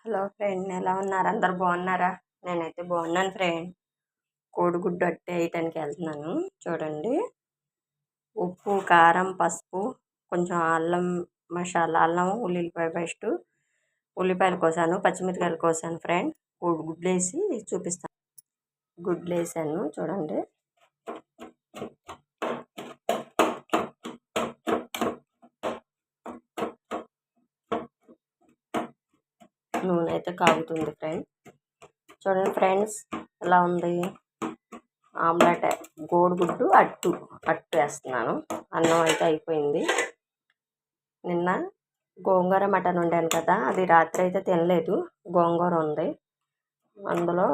Hello friend, ఎలా ఉన్నారు? అందరు బాగున్నారా? నేనైతే బాగున్నాను ఫ్రెండ్. కోడిగుడ్డు అట్టే వేయటానికి వెళ్తున్నాను. చూడండి, ఉప్పు, కారం, పసుపు, కొంచెం అల్లం మసాలా, అల్లం ఉల్లిపాయ పేస్ట్, ఉల్లిపాయలు కోసాను, పచ్చిమిరకాయలు కోసాను ఫ్రెండ్. గుడ్లు వేసి చూపిస్తాను. గుడ్లు వేసాను చూడండి. నూనె అయితే కాగుతుంది ఫ్రెండ్. చూడండి ఫ్రెండ్స్, ఎలా ఉంది ఆమ్లెట్. కోడిగుడ్డు అట్టు వేస్తున్నాను. అన్నం అయితే అయిపోయింది. నిన్న గోంగూర మటన్ వండాను కదా, అది రాత్రి అయితే తినలేదు. గోంగూర ఉంది, అందులో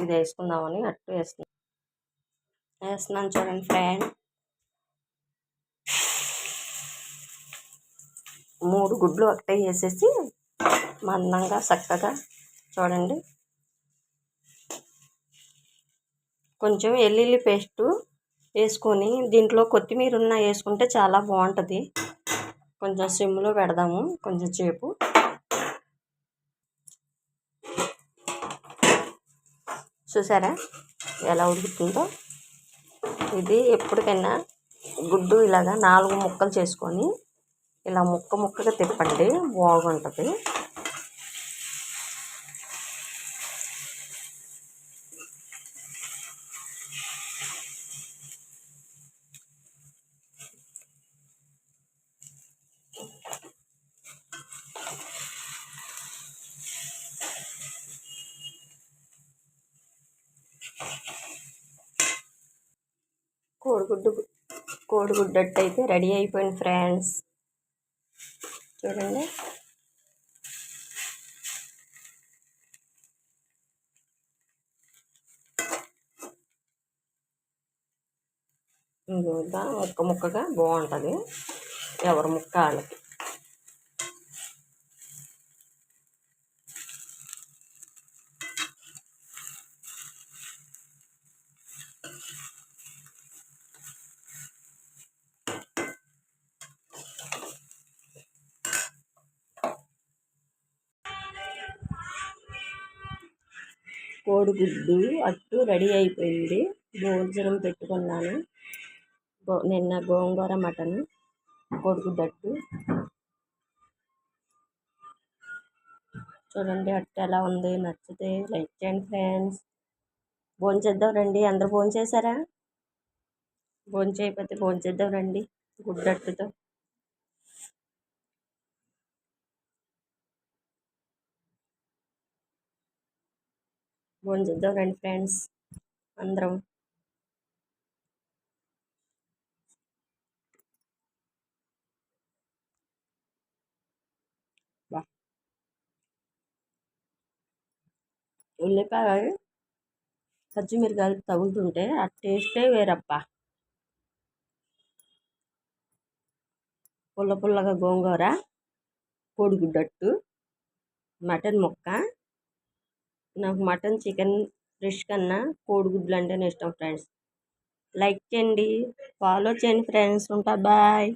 ఇది వేసుకుందామని అట్టు వేస్తున్నాను చూడండి ఫ్రెండ్. 3 గుడ్లు ఒకటే వేసేసి మందంగా చక్కగా చూడండి. కొంచెం వెల్లుల్లి పేస్టు వేసుకొని దీంట్లో కొత్తిమీర వేసుకుంటే చాలా బాగుంటుంది. కొంచెం సిమ్లో పెడదాము కొంచెం సేపు. చూసారా ఎలా ఉడుకుతుందో? ఇది ఎప్పటికైనా గుడ్డు ఇలాగా 4 ముక్కలు చేసుకొని ఇలా ముక్కగా తిప్పండి, బాగుంటుంది. కోడిగుడ్డు అయితే రెడీ అయిపోయింది ఫ్రెండ్స్. చూడండి, ముక్కగా బాగుంటుంది. ఎవరి ముక్క వాళ్ళకి. కోడిగుడ్డు అట్టు రెడీ అయిపోయింది. భోజనం పెట్టుకున్నాను. నిన్న గోంగూర మటన్, కోడిగుడ్డు అట్టు. చూడండి అట్టు ఎలా ఉంది. నచ్చితే లైక్ చేయండి ఫ్రెండ్స్. భోంచేద్దాం రండి. అందరూ భోంచేశారా? భోంచేయకపోతే భోంచేద్దాం రండి గుడ్డట్టుతో. భోంచేద్దాం రండి ఫ్రెండ్స్ అందరం. ఉల్లిపాయ పచ్చిమిరకాయలు తగులుతుంటే ఆ టేస్టే వేరప్ప. పుల్లగా గోంగూర, కోడిగుడ్డట్టు, మటన్ ముక్క. నాకు మటన్, చికెన్ ఫిష్ కన్నా కోడిగుడ్లు అంటేనే ఇష్టం ఫ్రెండ్స్. లైక్ చేయండి, ఫాలో చేయండి ఫ్రెండ్స్. ఉంటా, బాయ్.